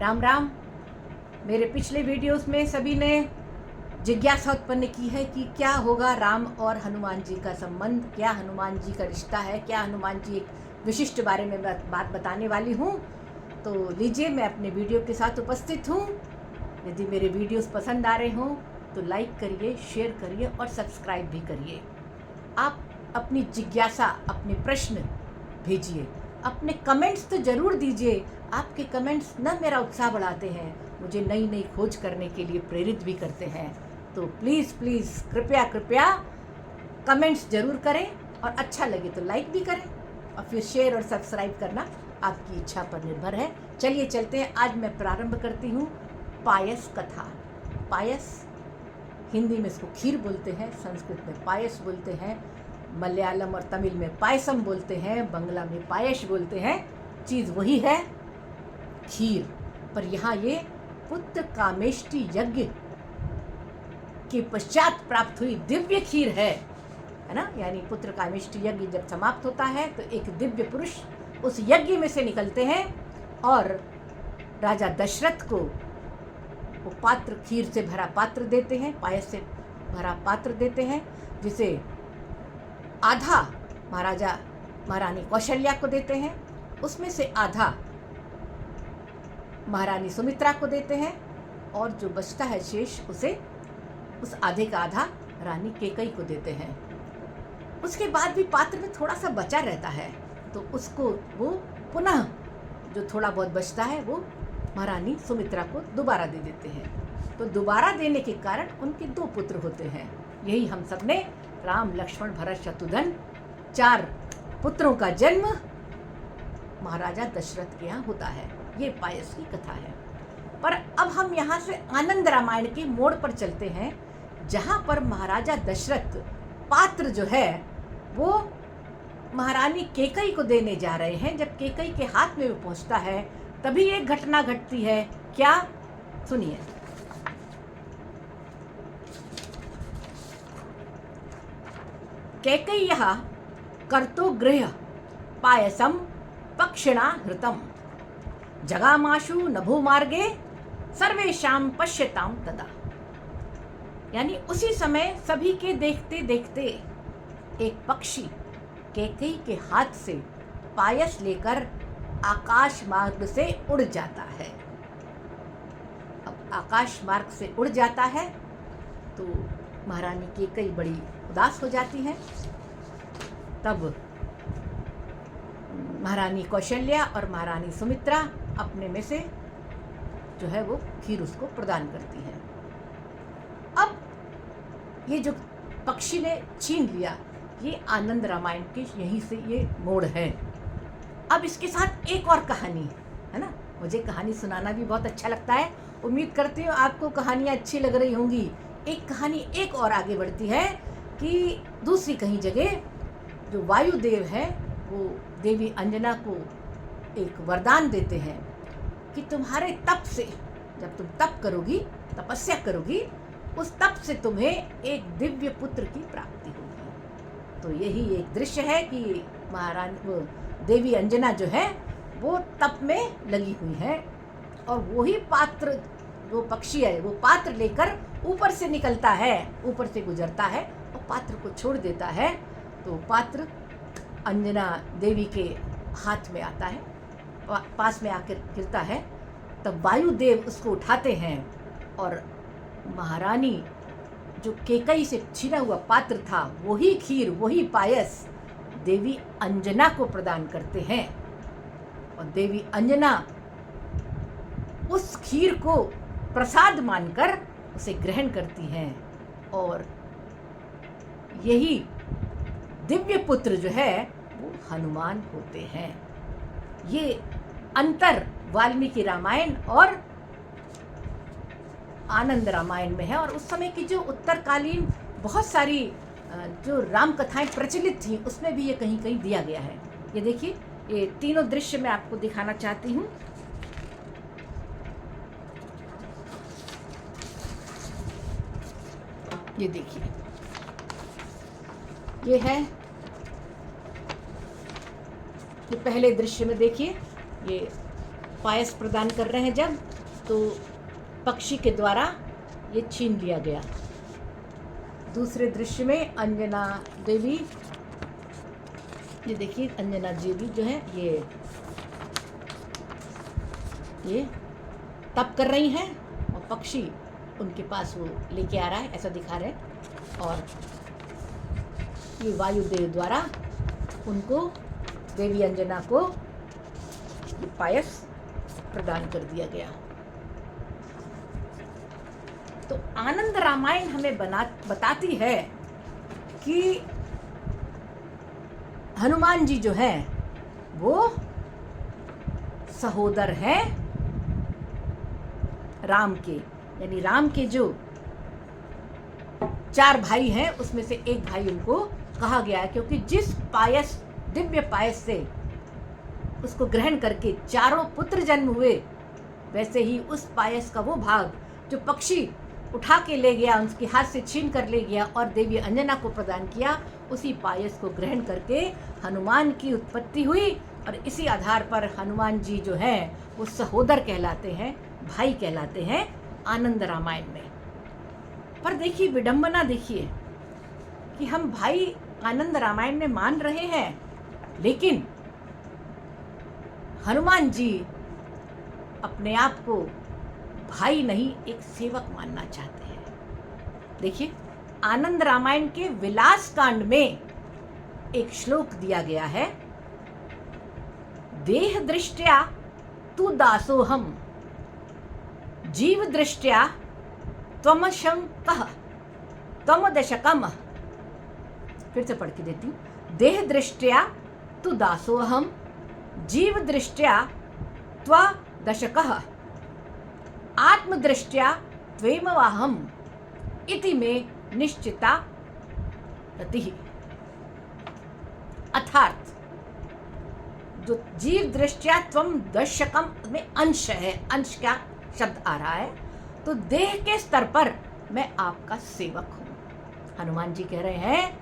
राम राम। मेरे पिछले वीडियोस में सभी ने जिज्ञासा उत्पन्न की है कि क्या होगा राम और हनुमान जी का संबंध, क्या हनुमान जी का रिश्ता है, क्या हनुमान जी एक विशिष्ट बारे में बात बताने वाली हूँ। तो लीजिए, मैं अपने वीडियो के साथ उपस्थित हूँ। यदि मेरे वीडियोस पसंद आ रहे हों तो लाइक करिए, शेयर करिए और सब्सक्राइब भी करिए। आप अपनी जिज्ञासा, अपने प्रश्न भेजिए, अपने कमेंट्स तो ज़रूर दीजिए। आपके कमेंट्स न मेरा उत्साह बढ़ाते हैं, मुझे नई नई खोज करने के लिए प्रेरित भी करते हैं। तो प्लीज़ कृपया कमेंट्स ज़रूर करें और अच्छा लगे तो लाइक भी करें और फिर शेयर और सब्सक्राइब करना आपकी इच्छा पर निर्भर है। चलिए चलते हैं। आज मैं प्रारंभ करती हूँ पायस कथा। पायस, हिंदी में इसको खीर बोलते हैं, संस्कृत में पायस बोलते हैं, मलयालम और तमिल में पायसम बोलते हैं, बंगला में पायस बोलते हैं। चीज़ वही है, खीर। पर यहाँ ये पुत्र कामेष्टि यज्ञ के पश्चात प्राप्त हुई दिव्य खीर है ना। यानी पुत्र कामेष्टि यज्ञ जब समाप्त होता है तो एक दिव्य पुरुष उस यज्ञ में से निकलते हैं और राजा दशरथ को वो पात्र, खीर से भरा पात्र देते हैं, पायस से भरा पात्र देते हैं, जिसे आधा महारानी कौशल्या को देते हैं, उसमें से आधा महारानी सुमित्रा को देते हैं और जो बचता है शेष उसे, उस आधे का आधा रानी कैकेयी को देते हैं। उसके बाद भी पात्र में थोड़ा सा बचा रहता है तो उसको वो पुनः जो थोड़ा बहुत बचता है वो महारानी सुमित्रा को दोबारा दे देते हैं। तो दोबारा देने के कारण उनके 2 पुत्र होते हैं। यही हम सब ने राम, लक्ष्मण, भरत, शत्रुघ्न 4 पुत्रों का जन्म महाराजा दशरथ के यहाँ होता है। ये पायस की कथा है। पर अब हम यहाँ से आनंद रामायण के मोड़ पर चलते हैं, जहाँ पर महाराजा दशरथ पात्र जो है वो महारानी कैकेयी को देने जा रहे हैं। जब कैकेयी के हाथ में वो पहुँचता है तभी एक घटना घटती है। क्या, सुनिए। कैकेय्यः कर्तो गृह्य पायसम पक्षिणा हृतम जगामाशु नभो मार्गे सर्वेशां पश्यताम तदा। यानी उसी समय सभी के देखते देखते एक पक्षी कैकेयी के हाथ से पायस लेकर आकाश मार्ग से उड़ जाता है। अब आकाश मार्ग से उड़ जाता है तो महारानी कैकेयी बड़ी उदास हो जाती हैं। तब महारानी कौशल्या और महारानी सुमित्रा अपने में से जो है वो खीर उसको प्रदान करती है। अब ये जो पक्षी ने छीन लिया, ये आनंद रामायण के यहीं से ये मोड़ है। अब इसके साथ एक और कहानी है ना। मुझे कहानी सुनाना भी बहुत अच्छा लगता है। उम्मीद करती हूँ आपको कहानियाँ अच्छी लग रही होंगी। एक कहानी एक और आगे बढ़ती है कि दूसरी कहीं जगह जो वायुदेव है वो देवी अंजना को एक वरदान देते हैं कि तुम्हारे तप से, जब तुम तप करोगी, तपस्या करोगी, उस तप से तुम्हें एक दिव्य पुत्र की प्राप्ति होगी। तो यही एक दृश्य है कि महारानी, वो देवी अंजना जो है वो तप में लगी हुई है और वही पात्र, जो पक्षी है वो पात्र लेकर ऊपर से निकलता है, ऊपर से गुजरता है और पात्र को छोड़ देता है। तो पात्र अंजना देवी के हाथ में आता है, पास में आकर गिरता है। तब वायुदेव उसको उठाते हैं और महारानी जो कैकेयी से छीना हुआ पात्र था, वही खीर, वही पायस देवी अंजना को प्रदान करते हैं और देवी अंजना उस खीर को प्रसाद मानकर उसे ग्रहण करती हैं और यही दिव्य पुत्र जो है वो हनुमान होते हैं। ये अंतर वाल्मीकि रामायण और आनंद रामायण में है। और उस समय की जो उत्तरकालीन बहुत सारी जो राम कथाएं प्रचलित थी उसमें भी ये कहीं कहीं दिया गया है। ये देखिए, ये तीनों दृश्य मैं आपको दिखाना चाहती हूँ। ये देखिए, ये है, ये पहले दृश्य में देखिए, ये पायस प्रदान कर रहे हैं जब तो पक्षी के द्वारा ये छीन लिया गया। दूसरे दृश्य में अंजना देवी, ये देखिए अंजना देवी जो है ये तप कर रही हैं और पक्षी उनके पास वो लेके आ रहा है, ऐसा दिखा रहे हैं। और ये वायुदेव द्वारा उनको, देवी अंजना को ये पायस प्रदान कर दिया गया। तो आनंद रामायण हमें बताती है कि हनुमान जी जो हैं वो सहोदर हैं राम के, यानी राम के जो 4 भाई हैं उसमें से एक भाई उनको कहा गया है, क्योंकि जिस पायस, दिव्य पायस से उसको ग्रहण करके 4 पुत्र जन्म हुए, वैसे ही उस पायस का वो भाग जो पक्षी उठा के ले गया, उसके हाथ से छीन कर ले गया और देवी अंजना को प्रदान किया, उसी पायस को ग्रहण करके हनुमान की उत्पत्ति हुई। और इसी आधार पर हनुमान जी जो हैं वो सहोदर कहलाते हैं, भाई कहलाते हैं आनंद रामायण में। पर देखिए विडंबना, देखिए कि हम भाई आनंद रामायण में मान रहे हैं, लेकिन हनुमान जी अपने आप को भाई नहीं एक सेवक मानना चाहते हैं। देखिए आनंद रामायण के विलास कांड में एक श्लोक दिया गया है, देह दृष्टया तु दासोहम, जीव दृष्टया त्वमशंकः त्वमदशकम्। फिर से पढ़ के देती हूँ। देह दृष्टया तु दासोहम, जीव दृष्टया त्वदशकः, आत्मदृष्टया त्वेमवाहम इति में निश्चिता रतिः। अर्थात जो जीव दृष्टया त्वम दशकम में अंश है, अंश का शब्द आ रहा है, तो देह के स्तर पर मैं आपका सेवक हूं। हनुमान जी कह रहे हैं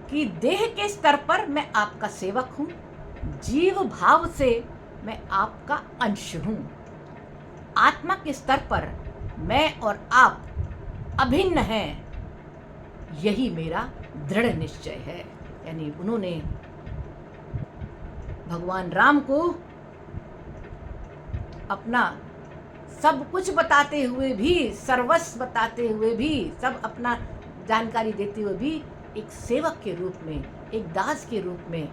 कि देह के स्तर पर मैं आपका सेवक हूं, जीव भाव से मैं आपका अंश हूं, आत्मा के स्तर पर मैं और आप अभिन्न हैं, यही मेरा दृढ़ निश्चय है। यानी उन्होंने भगवान राम को अपना सब कुछ बताते हुए भी, सर्वस्व बताते हुए भी, सब अपना जानकारी देते हुए भी एक सेवक के रूप में, एक दास के रूप में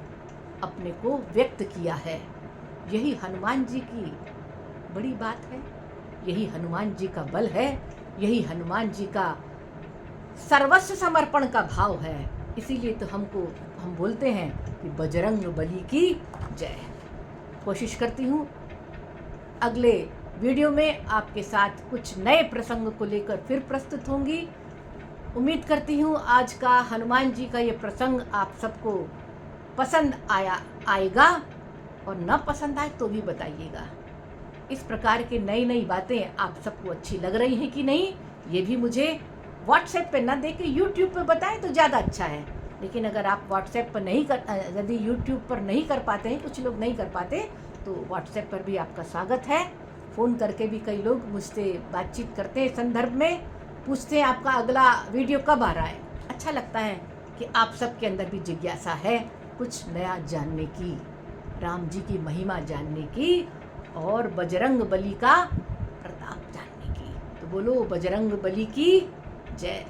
अपने को व्यक्त किया है। यही हनुमान जी की बड़ी बात है, यही हनुमान जी का बल है, यही हनुमान जी का सर्वस्व समर्पण का भाव है। इसीलिए तो हम बोलते हैं कि बजरंग बली की जय। कोशिश करती हूँ अगले वीडियो में आपके साथ कुछ नए प्रसंग को लेकर फिर प्रस्तुत होंगी। उम्मीद करती हूँ आज का हनुमान जी का ये प्रसंग आप सबको पसंद आएगा, और न पसंद आए तो भी बताइएगा। इस प्रकार की नई नई बातें आप सबको अच्छी लग रही हैं कि नहीं, ये भी मुझे व्हाट्सएप पे न देके यूट्यूब पे बताएं तो ज़्यादा अच्छा है। लेकिन अगर आप व्हाट्सएप पर नहीं कर, यदि यूट्यूब पर नहीं कर पाते हैं, कुछ लोग नहीं कर पाते, तो व्हाट्सएप पर भी आपका स्वागत है। फ़ोन करके भी कई लोग मुझसे बातचीत करते हैं, संदर्भ में पूछते हैं आपका अगला वीडियो कब आ रहा है। अच्छा लगता है कि आप सबके अंदर भी जिज्ञासा है कुछ नया जानने की, राम जी की महिमा जानने की और बजरंग बली का प्रताप जानने की। तो बोलो बजरंग बली की जय।